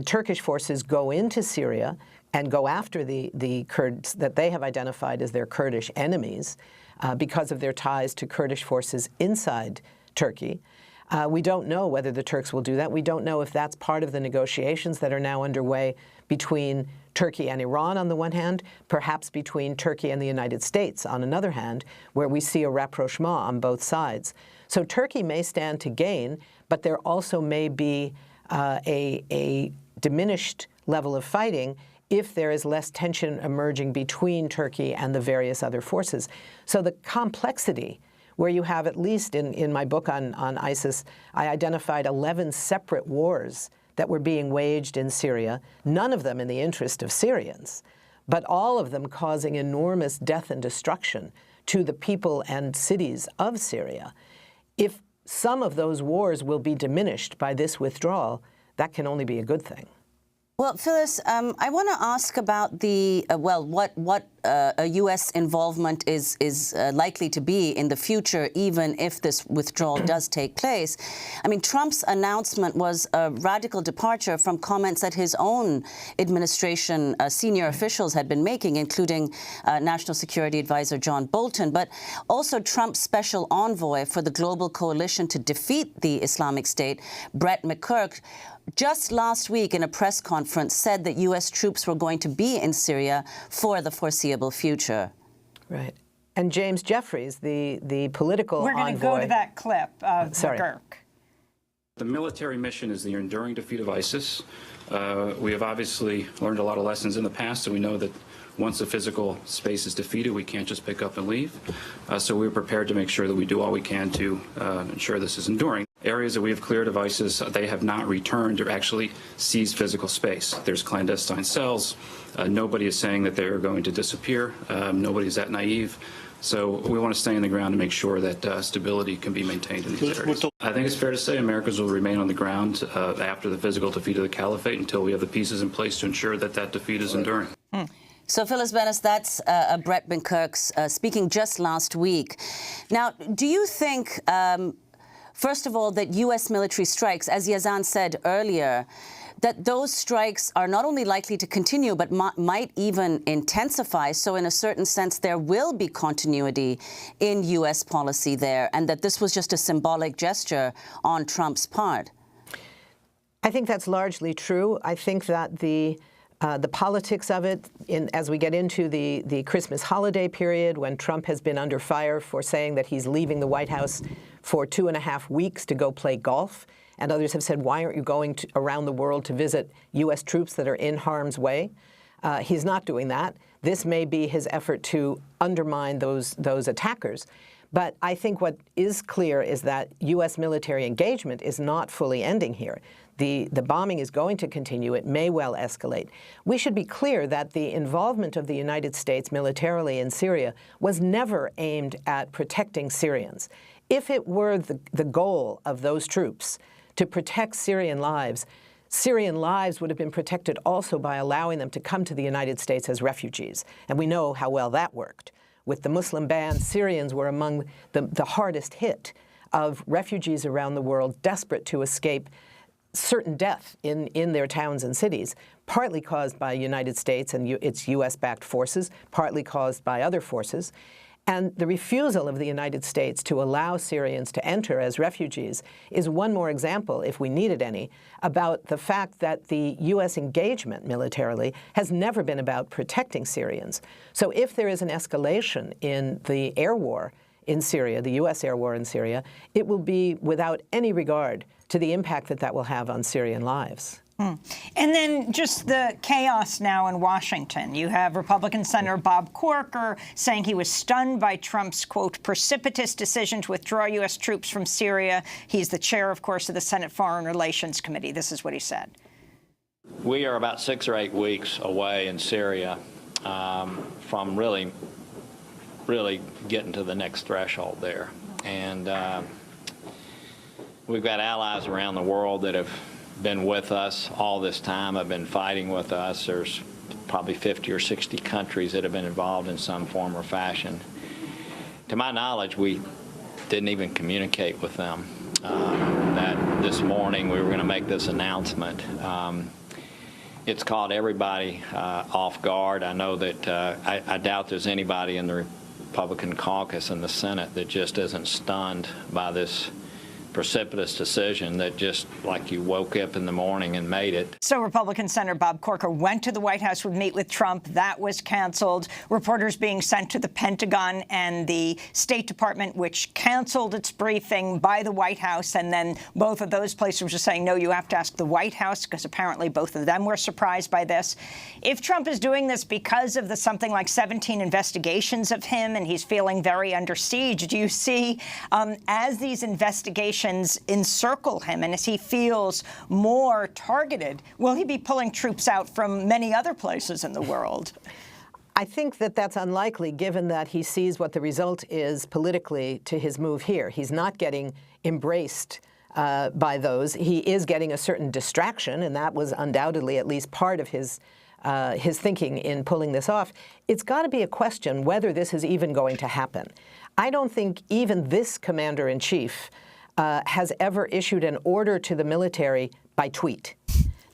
Turkish forces go into Syria and go after the Kurds that they have identified as their Kurdish enemies because of their ties to Kurdish forces inside Turkey. We don't know whether the Turks will do that. We don't know if that's part of the negotiations that are now underway between Turkey and Iran on the one hand, perhaps between Turkey and the United States on another hand, where we see a rapprochement on both sides. So Turkey may stand to gain, but there also may be a diminished level of fighting if there is less tension emerging between Turkey and the various other forces. So the complexity, where you have, at least in my book on ISIS, I identified 11 separate wars that were being waged in Syria, none of them in the interest of Syrians, but all of them causing enormous death and destruction to the people and cities of Syria. If some of those wars will be diminished by this withdrawal, that can only be a good thing. Well, Phyllis, I want to ask about the what a U.S. involvement is likely to be in the future, even if this withdrawal does take place. I mean, Trump's announcement was a radical departure from comments that his own administration senior officials had been making, including National Security Advisor John Bolton, but also Trump's special envoy for the Global Coalition to Defeat the Islamic State, Brett McGurk, just last week in a press conference said that U.S. troops were going to be in Syria for the foreseeable future. Right. And James Jeffries, the political envoy... We're going to go to that clip of McGurk. The military mission is the enduring defeat of ISIS. We have obviously learned a lot of lessons in the past, and we know that once the physical space is defeated, we can't just pick up and leave. So we're prepared to make sure that we do all we can to ensure this is enduring. Areas that we have cleared of ISIS, they have not returned or actually seized physical space. There's clandestine cells. Nobody is saying that they are going to disappear. Nobody is that naive. So we want to stay on the ground to make sure that stability can be maintained in these areas. I think it's fair to say Americans will remain on the ground after the physical defeat of the caliphate until we have the pieces in place to ensure that that defeat is enduring. So, Phyllis Bennis, that's Brett McGurk's speaking just last week. Now, do you think, first of all, that U.S. military strikes, as Yazan said earlier, that those strikes are not only likely to continue, but might even intensify? So in a certain sense, there will be continuity in U.S. policy there, and that this was just a symbolic gesture on Trump's part? I think that's largely true. I think that the politics of it, as we get into the Christmas holiday period, when Trump has been under fire for saying that he's leaving the White House for 2.5 weeks to go play golf, and others have said, why aren't you going around the world to visit U.S. troops that are in harm's way? He's not doing that. This may be his effort to undermine those attackers. But I think what is clear is that U.S. military engagement is not fully ending here. The bombing is going to continue. It may well escalate. We should be clear that the involvement of the United States militarily in Syria was never aimed at protecting Syrians. If it were the goal of those troops to protect Syrian lives would have been protected also by allowing them to come to the United States as refugees. And we know how well that worked. With the Muslim ban, Syrians were among the hardest hit of refugees around the world, desperate to escape certain death in their towns and cities, partly caused by United States and its U.S.-backed forces, partly caused by other forces. And the refusal of the United States to allow Syrians to enter as refugees is one more example, if we needed any, about the fact that the U.S. engagement militarily has never been about protecting Syrians. So if there is an escalation in the air war in Syria, the U.S. air war in Syria, it will be without any regard to the impact that will have on Syrian lives. And then just the chaos now in Washington. You have Republican Senator Bob Corker saying he was stunned by Trump's, quote, precipitous decision to withdraw U.S. troops from Syria. He's the chair, of course, of the Senate Foreign Relations Committee. This is what he said. We are about 6 or 8 weeks away in Syria from really getting to the next threshold there. And we've got allies around the world that have been with us all this time, have been fighting with us. There's probably 50 or 60 countries that have been involved in some form or fashion. To my knowledge, we didn't even communicate with them that this morning we were going to make this announcement. It's caught everybody off guard. I know that I doubt there's anybody in the Republican caucus in the Senate that just isn't stunned by this precipitous decision that just like you woke up in the morning and made it. So Republican Senator Bob Corker went to the White House to meet with Trump. That was canceled. Reporters being sent to the Pentagon and the State Department, which canceled its briefing by the White House. And then both of those places were just saying, no, you have to ask the White House, because apparently both of them were surprised by this. If Trump is doing this because of the something like 17 investigations of him and he's feeling very under siege, do you see as these investigations encircle him and as he feels more targeted, will he be pulling troops out from many other places in the world? I think that that's unlikely, given that he sees what the result is politically to his move here. He's not getting embraced by those. He is getting a certain distraction, and that was undoubtedly at least part of his thinking in pulling this off. It's got to be a question whether this is even going to happen. I don't think even this commander-in-chief has ever issued an order to the military by tweet.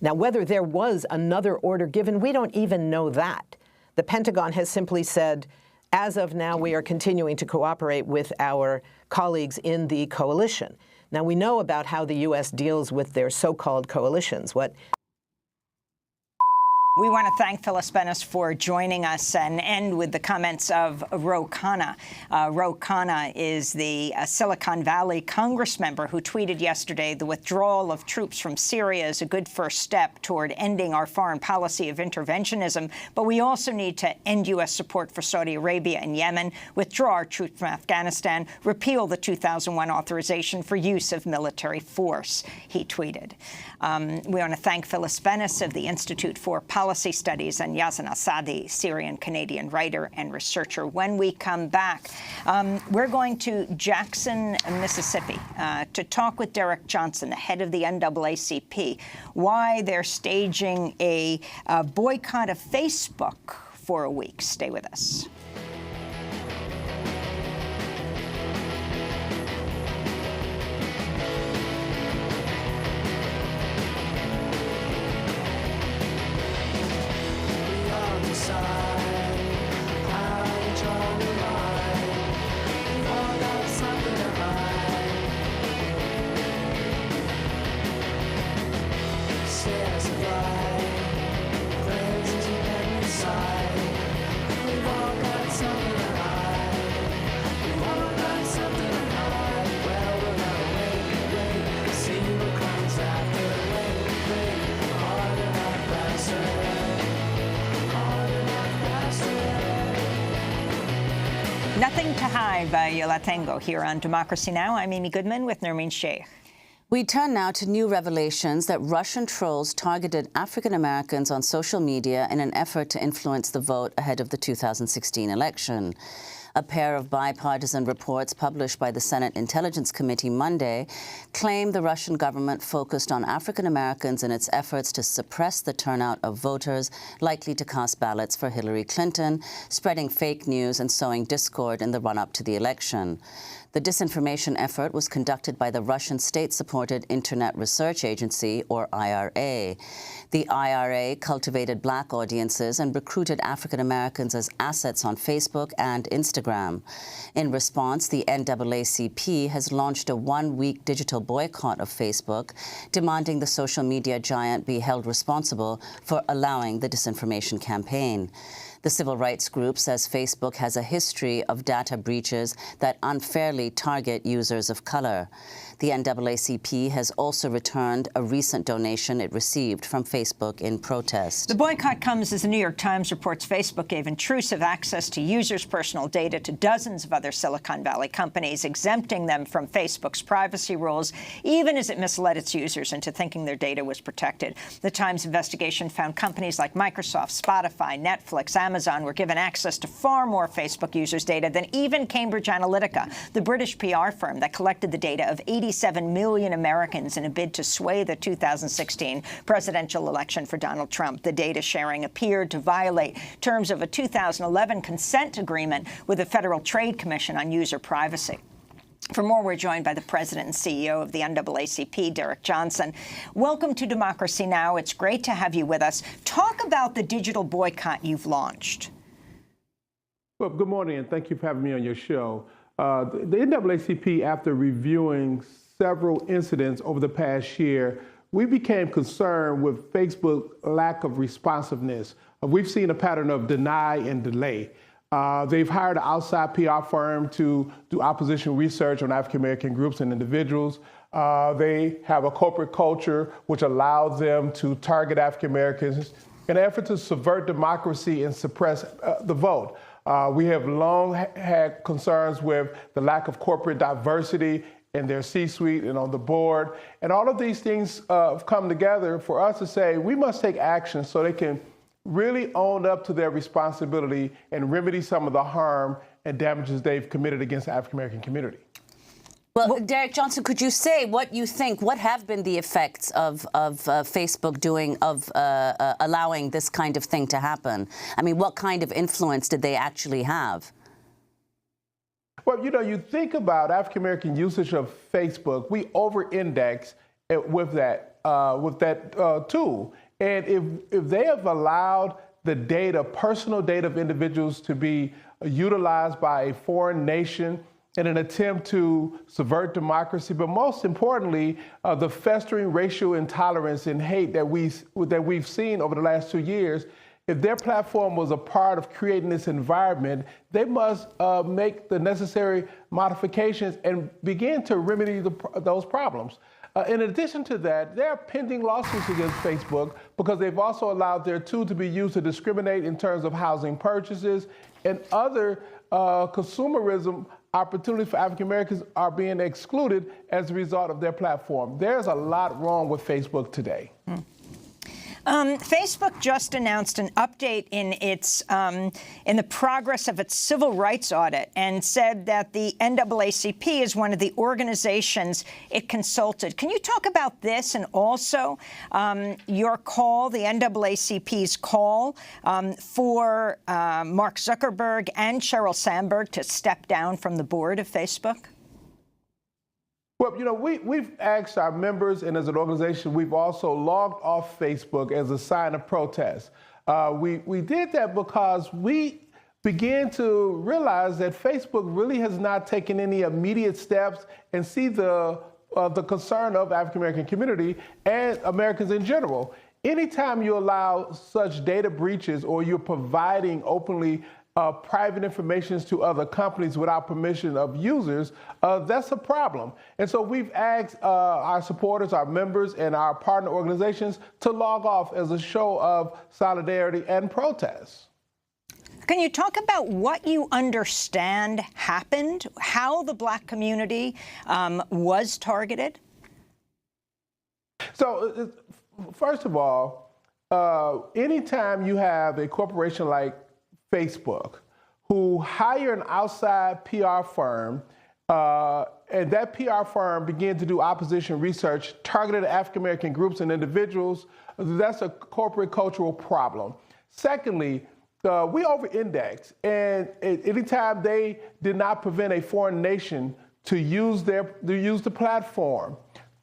Now, whether there was another order given, we don't even know that. The Pentagon has simply said, as of now, we are continuing to cooperate with our colleagues in the coalition. Now, we know about how the U.S. deals with their so-called coalitions. We want to thank Phyllis Bennis for joining us and end with the comments of Ro Khanna. Ro Khanna is the Silicon Valley Congress member who tweeted yesterday, the withdrawal of troops from Syria is a good first step toward ending our foreign policy of interventionism, but we also need to end U.S. support for Saudi Arabia and Yemen, withdraw our troops from Afghanistan, repeal the 2001 authorization for use of military force, he tweeted. We want to thank Phyllis Bennis of the Institute for Policy Studies and Yazan Asadi, Syrian-Canadian writer and researcher. When we come back, we're going to Jackson, Mississippi, to talk with Derek Johnson, the head of the NAACP, why they're staging a boycott of Facebook for a week. Stay with us. Nothing to Hide by Yo La Tengo here on Democracy Now! I'm Amy Goodman with Nermeen Sheikh. We turn now to new revelations that Russian trolls targeted African Americans on social media in an effort to influence the vote ahead of the 2016 election. A pair of bipartisan reports published by the Senate Intelligence Committee Monday claim the Russian government focused on African Americans in its efforts to suppress the turnout of voters likely to cast ballots for Hillary Clinton, spreading fake news and sowing discord in the run-up to the election. The disinformation effort was conducted by the Russian state-supported Internet Research Agency, or IRA. The IRA cultivated black audiences and recruited African Americans as assets on Facebook and Instagram. In response, the NAACP has launched a one-week digital boycott of Facebook, demanding the social media giant be held responsible for allowing the disinformation campaign. The civil rights group says Facebook has a history of data breaches that unfairly target users of color. The NAACP has also returned a recent donation it received from Facebook in protest. The boycott comes as the New York Times reports Facebook gave intrusive access to users' personal data to dozens of other Silicon Valley companies, exempting them from Facebook's privacy rules, even as it misled its users into thinking their data was protected. The Times investigation found companies like Microsoft, Spotify, Netflix, Amazon were given access to far more Facebook users' data than even Cambridge Analytica, the British PR firm that collected the data of 87 million Americans in a bid to sway the 2016 presidential election for Donald Trump. The data sharing appeared to violate terms of a 2011 consent agreement with the Federal Trade Commission on user privacy. For more, we're joined by the president and CEO of the NAACP, Derek Johnson. Welcome to Democracy Now! It's great to have you with us. Talk about the digital boycott you've launched. Well, good morning, and thank you for having me on your show. The NAACP, after reviewing several incidents over the past year, we became concerned with Facebook's lack of responsiveness. We've seen a pattern of deny and delay. They've hired an outside PR firm to do opposition research on African-American groups and individuals. They have a corporate culture which allows them to target African-Americans in an effort to subvert democracy and suppress the vote. We have long had concerns with the lack of corporate diversity in their C-suite and on the board. And all of these things have come together for us to say we must take action so they can really own up to their responsibility and remedy some of the harm and damages they've committed against the African-American community. Well, Derek Johnson, could you say what you think, what have been the effects of Facebook allowing this kind of thing to happen? I mean, what kind of influence did they actually have? Well, you know, you think about African-American usage of Facebook, we over-index with that tool. And if they have allowed the data, personal data of individuals to be utilized by a foreign nation in an attempt to subvert democracy, but most importantly, the festering racial intolerance and hate that we've seen over the last 2 years, if their platform was a part of creating this environment, they must make the necessary modifications and begin to remedy those problems. In addition to that, there are pending lawsuits against Facebook because they've also allowed their tool to be used to discriminate in terms of housing purchases and other consumerism opportunities for African Americans are being excluded as a result of their platform. There's a lot wrong with Facebook today. Facebook just announced an update in the progress of its civil rights audit and said that the NAACP is one of the organizations it consulted. Can you talk about this and also your call, the NAACP's call for Mark Zuckerberg and Sheryl Sandberg to step down from the board of Facebook? Well, you know, we've asked our members, and as an organization, we've also logged off Facebook as a sign of protest. We did that because we began to realize that Facebook really has not taken any immediate steps and see the concern of the African-American community and Americans in general. Anytime you allow such data breaches or you're providing openly private information to other companies without permission of users, that's a problem. And so we've asked our supporters, our members, and our partner organizations to log off as a show of solidarity and protest. Can you talk about what you understand happened, how the Black community was targeted? So, first of all, anytime you have a corporation like Facebook, who hire an outside PR firm, and that PR firm began to do opposition research targeted at African-American groups and individuals, that's a corporate cultural problem. Secondly, we over-index, and anytime they did not prevent a foreign nation to use the platform,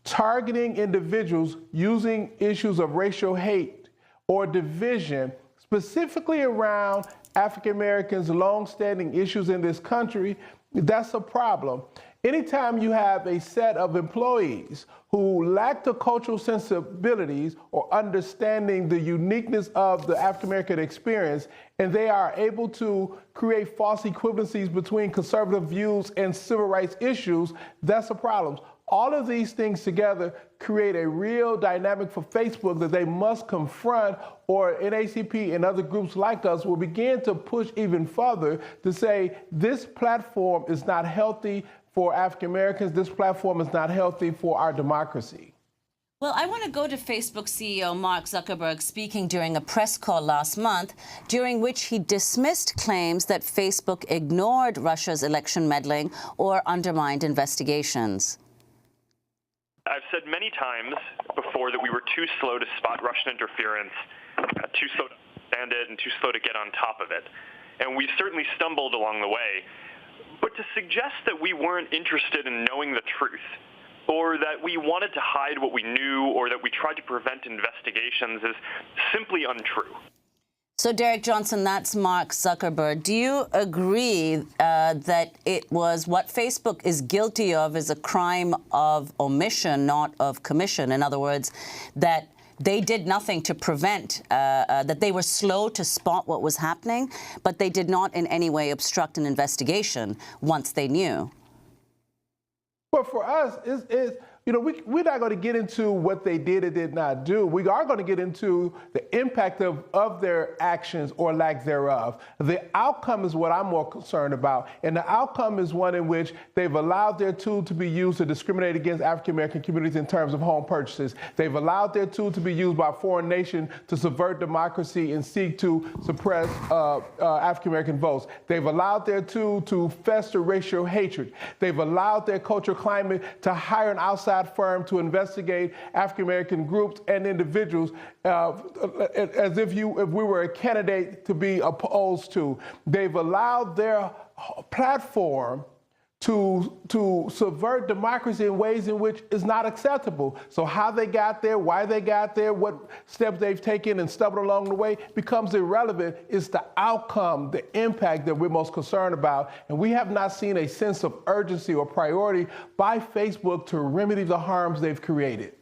targeting individuals using issues of racial hate or division, specifically around African Americans' long-standing issues in this country, that's a problem. Anytime you have a set of employees who lack the cultural sensibilities or understanding the uniqueness of the African American experience, and they are able to create false equivalencies between conservative views and civil rights issues, that's a problem. All of these things together create a real dynamic for Facebook that they must confront, or NAACP and other groups like us will begin to push even further to say this platform is not healthy for African Americans, this platform is not healthy for our democracy. Well, I want to go to Facebook CEO Mark Zuckerberg speaking during a press call last month, during which he dismissed claims that Facebook ignored Russia's election meddling or undermined investigations. I've said many times before that we were too slow to spot Russian interference, too slow to understand it, and too slow to get on top of it. And we've certainly stumbled along the way. But to suggest that we weren't interested in knowing the truth, or that we wanted to hide what we knew, or that we tried to prevent investigations is simply untrue. So, Derek Johnson, that's Mark Zuckerberg. Do you agree that it was what Facebook is guilty of is a crime of omission, not of commission? In other words, that they did nothing to prevent, that they were slow to spot what was happening, but they did not in any way obstruct an investigation once they knew? Well, for us, we're not going to get into what they did or did not do. We are going to get into the impact of their actions or lack thereof. The outcome is what I'm more concerned about. And the outcome is one in which they've allowed their tool to be used to discriminate against African-American communities in terms of home purchases. They've allowed their tool to be used by a foreign nation to subvert democracy and seek to suppress African-American votes. They've allowed their tool to fester racial hatred. They've allowed their cultural climate to hire an outside firm to investigate African-American groups and individuals as if we were a candidate to be opposed to. They've allowed their platform to subvert democracy in ways in which is not acceptable. So how they got there, why they got there, what steps they've taken and stumbled along the way becomes irrelevant. It's the outcome, the impact that we're most concerned about. And we have not seen a sense of urgency or priority by Facebook to remedy the harms they've created.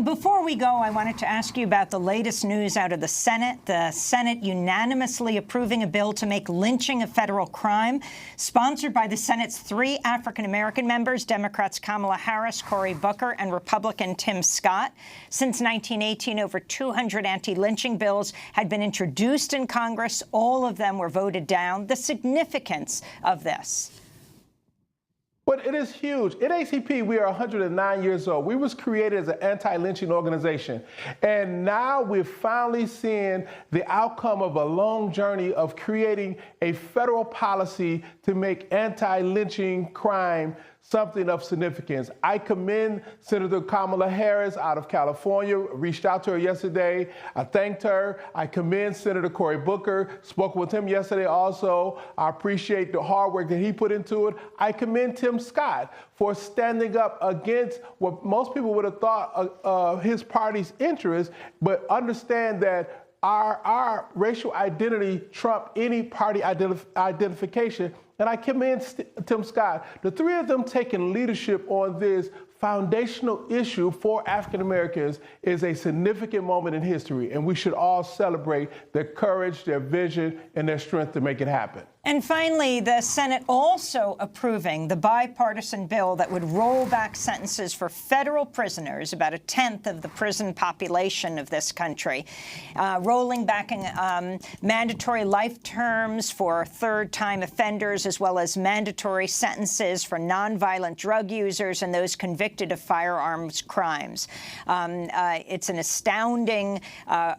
Before we go, I wanted to ask you about the latest news out of the Senate. The Senate unanimously approving a bill to make lynching a federal crime, sponsored by the Senate's 3 African-American members, Democrats Kamala Harris, Cory Booker, and Republican Tim Scott. Since 1918, over 200 anti-lynching bills had been introduced in Congress. All of them were voted down. The significance of this. But it is huge. At ACP, we are 109 years old. We was created as an anti-lynching organization. And now we're finally seeing the outcome of a long journey of creating a federal policy to make anti-lynching crime something of significance. I commend Senator Kamala Harris out of California, reached out to her yesterday. I thanked her. I commend Senator Cory Booker, spoke with him yesterday also. I appreciate the hard work that he put into it. I commend Tim Scott for standing up against what most people would have thought his party's interest, but understand that our racial identity trump any party identification. And I commend Tim Scott. The 3 of them taking leadership on this foundational issue for African Americans is a significant moment in history, and we should all celebrate their courage, their vision, and their strength to make it happen. And finally, the Senate also approving the bipartisan bill that would roll back sentences for federal prisoners, about 1/10 of the prison population of this country, rolling back mandatory life terms for third-time offenders, as well as mandatory sentences for nonviolent drug users and those convicted of firearms crimes. It's an astounding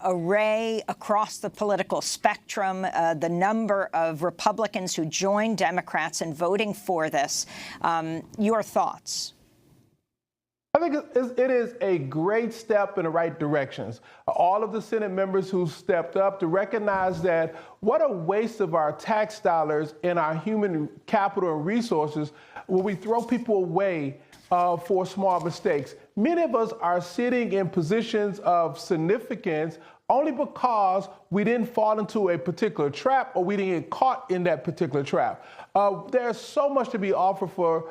array across the political spectrum, the number of Republicans who joined Democrats in voting for this. Your thoughts? I think it is a great step in the right directions. All of the Senate members who stepped up to recognize that what a waste of our tax dollars and our human capital and resources when we throw people away for small mistakes. Many of us are sitting in positions of significance only because we didn't fall into a particular trap or we didn't get caught in that particular trap. There's so much to be offered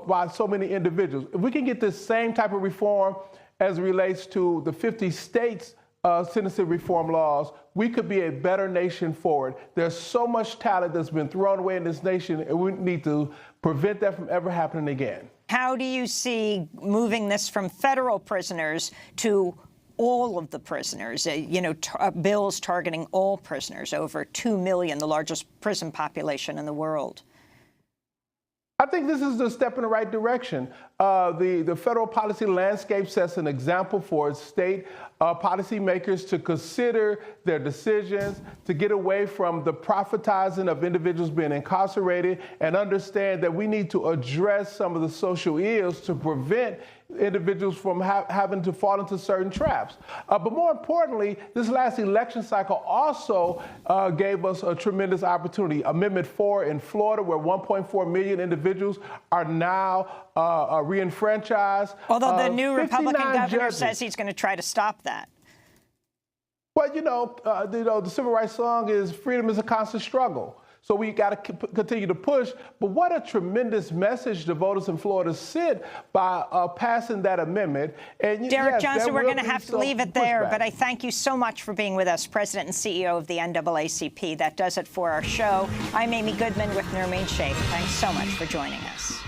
by so many individuals. If we can get this same type of reform as it relates to the 50 states' sentencing reform laws, we could be a better nation forward. There's so much talent that's been thrown away in this nation, and we need to prevent that from ever happening again. How do you see moving this from federal prisoners to all of the prisoners, bills targeting all prisoners, over 2 million, the largest prison population in the world? I think this is a step in the right direction. The federal policy landscape sets an example for state policymakers to consider their decisions, to get away from the profitizing of individuals being incarcerated, and understand that we need to address some of the social ills to prevent individuals from having to fall into certain traps. But more importantly, this last election cycle also gave us a tremendous opportunity. Amendment 4 in Florida, where 1.4 million individuals are now re-enfranchised. Although the new Republican governor says he's going to try to stop that. Well, the civil rights song is freedom is a constant struggle. So we got to continue to push. But what a tremendous message the voters in Florida sent by passing that amendment. And Derek Johnson, we're going to have to leave it there. But I thank you so much for being with us, President and CEO of the NAACP. That does it for our show. I'm Amy Goodman with Nermeen Sheikh. Thanks so much for joining us.